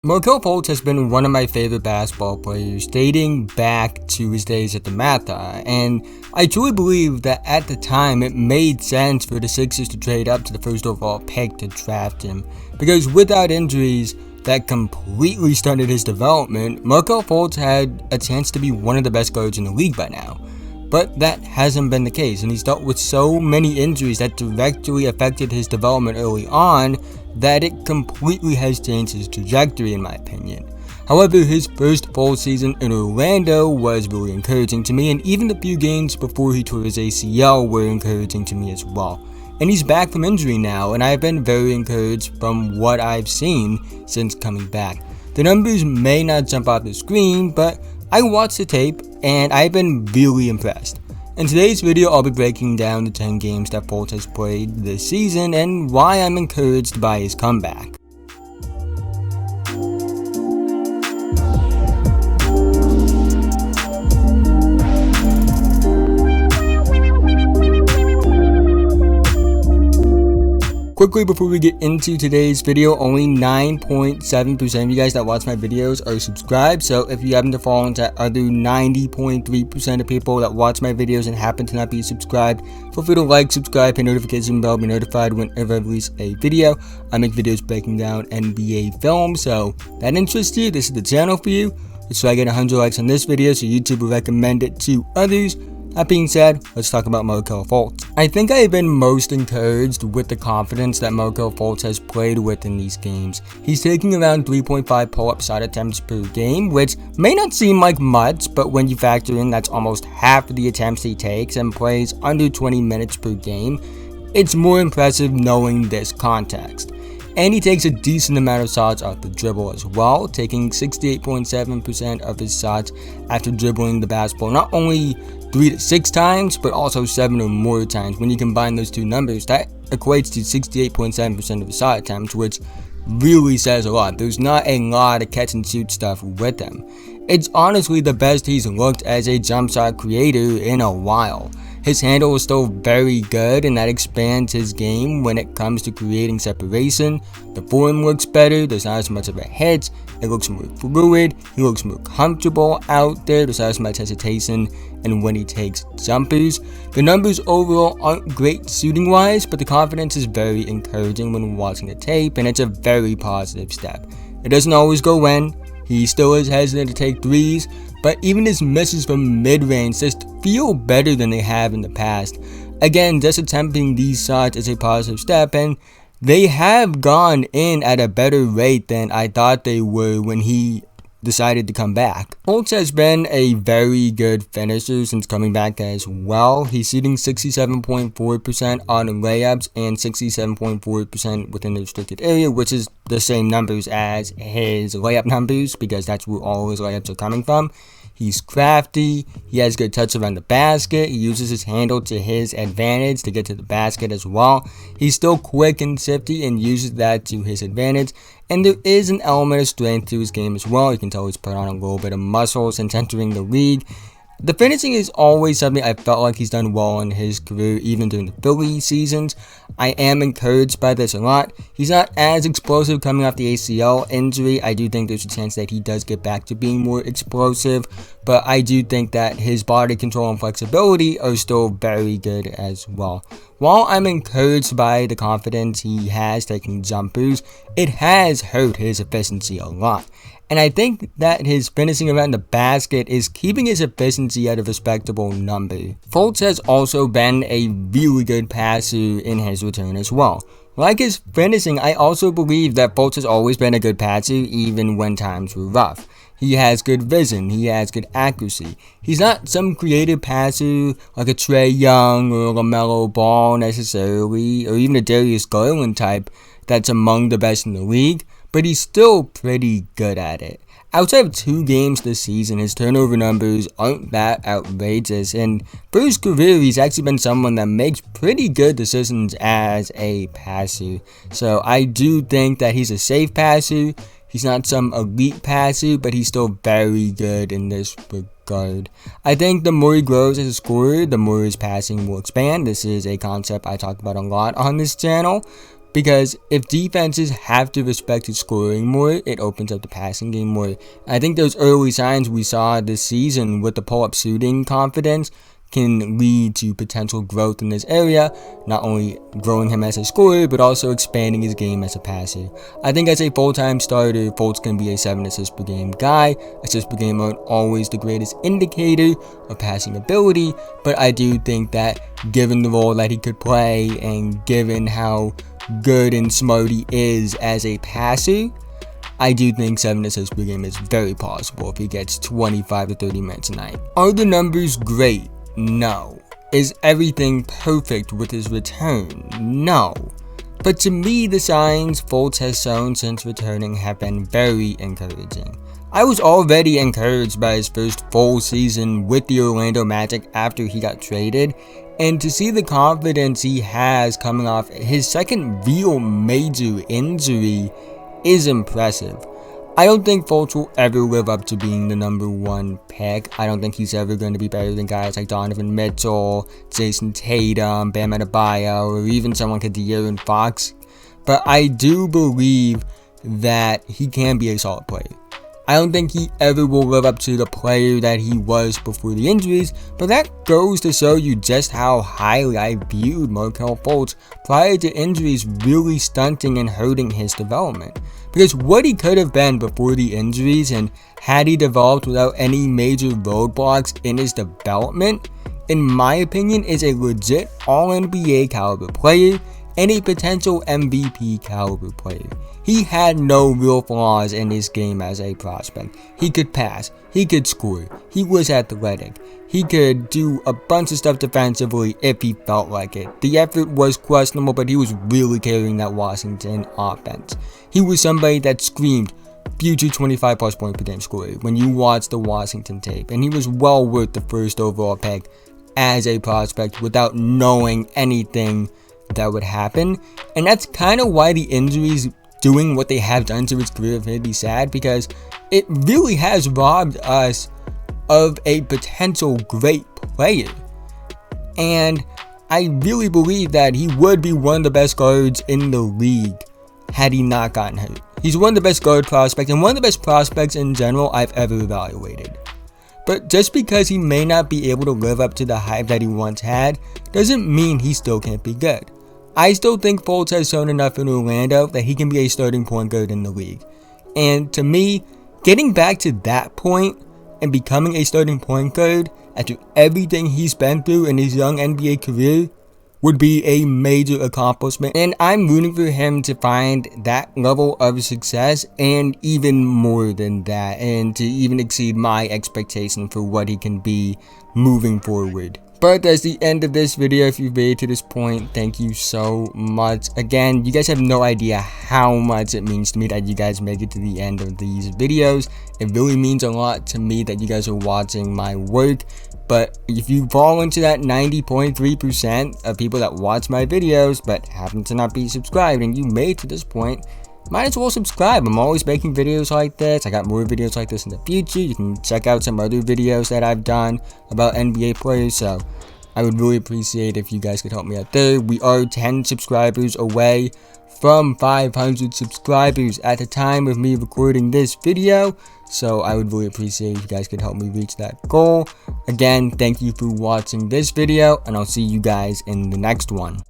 Markelle Fultz has been one of my favorite basketball players dating back to his days at DeMatha, and I truly believe that at the time it made sense for the Sixers to trade up to the first overall pick to draft him, because without injuries that completely stunted his development, Markelle Fultz had a chance to be one of the best guards in the league by now. But that hasn't been the case, and he's dealt with so many injuries that directly affected his development early on that it completely has changed his trajectory, in my opinion. However, his first full season in Orlando was really encouraging to me, and even the few games before he tore his ACL were encouraging to me as well. And he's back from injury now, and I've been very encouraged from what I've seen since coming back. The numbers may not jump off the screen, but I watched the tape and I've been really impressed. In today's video, I'll be breaking down the 10 games that Fultz has played this season and why I'm encouraged by his comeback. Quickly before we get into today's video, only 9.7% of you guys that watch my videos are subscribed, so if you happen to fall into that other 90.3% of people that watch my videos and happen to not be subscribed, feel free to like, subscribe, hit notification bell, be notified whenever I release a video. I make videos breaking down NBA film, so if that interests you, this is the channel for you. Let's try to get 100 likes on this video so YouTube will recommend it to others. That being said, let's talk about Markelle Fultz. I think I have been most encouraged with the confidence that Markelle Fultz has played with in these games. He's taking around 3.5 pull-up shot attempts per game, which may not seem like much, but when you factor in that's almost half of the attempts he takes and plays under 20 minutes per game, it's more impressive knowing this context. And he takes a decent amount of shots off the dribble as well, taking 68.7% of his shots after dribbling the basketball not only 3 to 6 times, but also 7 or more times. When you combine those two numbers, that equates to 68.7% of his shot attempts, which really says a lot. There's not a lot of catch and shoot stuff with him. It's honestly the best he's looked as a jump shot creator in a while. His handle is still very good, and that expands his game when it comes to creating separation. The form looks better, there's not as much of a hitch, it looks more fluid, he looks more comfortable out there, there's not as much hesitation, and when he takes jumpers. The numbers overall aren't great shooting wise, but the confidence is very encouraging when watching the tape, and it's a very positive step. It doesn't always go in, he still is hesitant to take threes, but even his misses from mid-range just feel better than they have in the past. Again, just attempting these shots is a positive step, and they have gone in at a better rate than I thought they were when he decided to come back. Fultz has been a very good finisher since coming back as well. He's shooting 67.4% on layups and 67.4% within the restricted area, which is the same numbers as his layup numbers because that's where all his layups are coming from. He's crafty, he has good touch around the basket, he uses his handle to his advantage to get to the basket as well. He's still quick and shifty and uses that to his advantage. And there is an element of strength to his game as well. You can tell he's put on a little bit of muscle since entering the league. The finishing is always something I felt like he's done well in his career, even during the Philly seasons. I am encouraged by this a lot. He's not as explosive coming off the ACL injury. I do think there's a chance that he does get back to being more explosive, but I do think that his body control and flexibility are still very good as well. While I'm encouraged by the confidence he has taking jumpers, it has hurt his efficiency a lot. And I think that his finishing around the basket is keeping his efficiency at a respectable number. Fultz has also been a really good passer in his return as well. Like his finishing, I also believe that Fultz has always been a good passer even when times were rough. He has good vision, he has good accuracy. He's not some creative passer like a Trae Young or a LaMelo Ball necessarily, or even a Darius Garland type that's among the best in the league, but he's still pretty good at it. Outside of 2 games this season, his turnover numbers aren't that outrageous, and for his career, he's actually been someone that makes pretty good decisions as a passer. So I do think that he's a safe passer. He's not some elite passer, but he's still very good in this regard. I think the more he grows as a scorer, the more his passing will expand. This is a concept I talk about a lot on this channel. Because if defenses have to respect his scoring more, it opens up the passing game more. I think those early signs we saw this season with the pull-up shooting confidence can lead to potential growth in this area, not only growing him as a scorer, but also expanding his game as a passer. I think as a full-time starter, Fultz can be a 7 assists per game guy. Assists per game aren't always the greatest indicator of passing ability, but I do think that given the role that he could play and given how good and smart he is as a passer, I do think 7 assists per game is very possible if he gets 25 to 30 minutes a night. Are the numbers great? No. Is everything perfect with his return? No. But to me, the signs Fultz has shown since returning have been very encouraging. I was already encouraged by his first full season with the Orlando Magic after he got traded, and to see the confidence he has coming off his second real major injury is impressive. I don't think Fultz will ever live up to being the #1 pick. I don't think he's ever going to be better than guys like Donovan Mitchell, Jason Tatum, Bam Adebayo, or even someone like De'Aaron Fox. But I do believe that he can be a solid player. I don't think he ever will live up to the player that he was before the injuries, but that goes to show you just how highly I viewed Markelle Fultz prior to injuries really stunting and hurting his development. Because what he could have been before the injuries, and had he developed without any major roadblocks in his development, in my opinion, is a legit All-NBA caliber player and a potential MVP caliber player. He had no real flaws in his game as a prospect. He could pass, he could score, he was athletic, he could do a bunch of stuff defensively if he felt like it. The effort was questionable, but he was really carrying that Washington offense. He was somebody that screamed future 25 plus point per game scorer when you watch the Washington tape, and he was well worth the first overall pick as a prospect without knowing anything that would happen. And that's kind of why the injuries doing what they have done to his career have made me sad, because it really has robbed us of a potential great player. And I really believe that he would be one of the best guards in the league had he not gotten hurt. He's one of the best guard prospects and one of the best prospects in general I've ever evaluated. But just because he may not be able to live up to the hype that he once had, doesn't mean he still can't be good. I still think Fultz has shown enough in Orlando that he can be a starting point guard in the league. And to me, getting back to that point and becoming a starting point guard after everything he's been through in his young NBA career would be a major accomplishment. And I'm rooting for him to find that level of success and even more than that, and to even exceed my expectation for what he can be moving forward. But that's the end of this video. If you've made it to this point, thank you so much. Again, you guys have no idea how much it means to me that you guys make it to the end of these videos. It really means a lot to me that you guys are watching my work. But if you fall into that 90.3% of people that watch my videos but happen to not be subscribed and you made it to this point, might as well subscribe. I'm always making videos like this. I got more videos like this in the future. You can check out some other videos that I've done about NBA players. So I would really appreciate if you guys could help me out there. We are 10 subscribers away from 500 subscribers at the time of me recording this video. So I would really appreciate if you guys could help me reach that goal. Again, thank you for watching this video, and I'll see you guys in the next one.